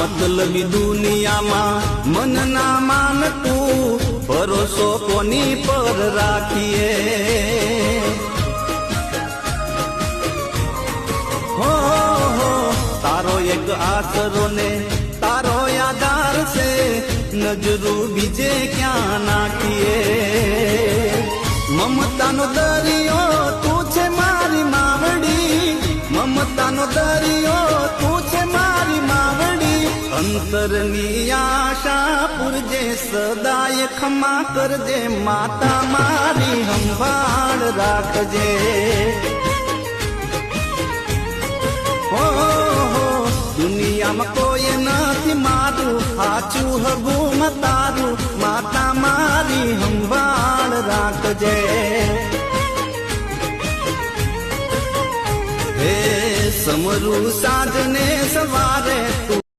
मतलबी दुनियाમાં મન ના માનતું ભરોસો કોની પર રાખીએ હો તારો એક આસરો ને તારો આધાર છે નજરું બીજે ક્યાં નાખીએ મમતાનો દરિયો તું છે મારી માવડી મમતાનો દરિયો તું છે મારી માવડી અંતરની આશા પૂરજે સદાય ખમા કરજે માતા મારી સંભાળ રાખજે હો દુનિયામાં કોઈ નથી મારું સાચું હગું તારું માતા મારી સંભાળ રાખજે હે સમરું સાંજને સવારે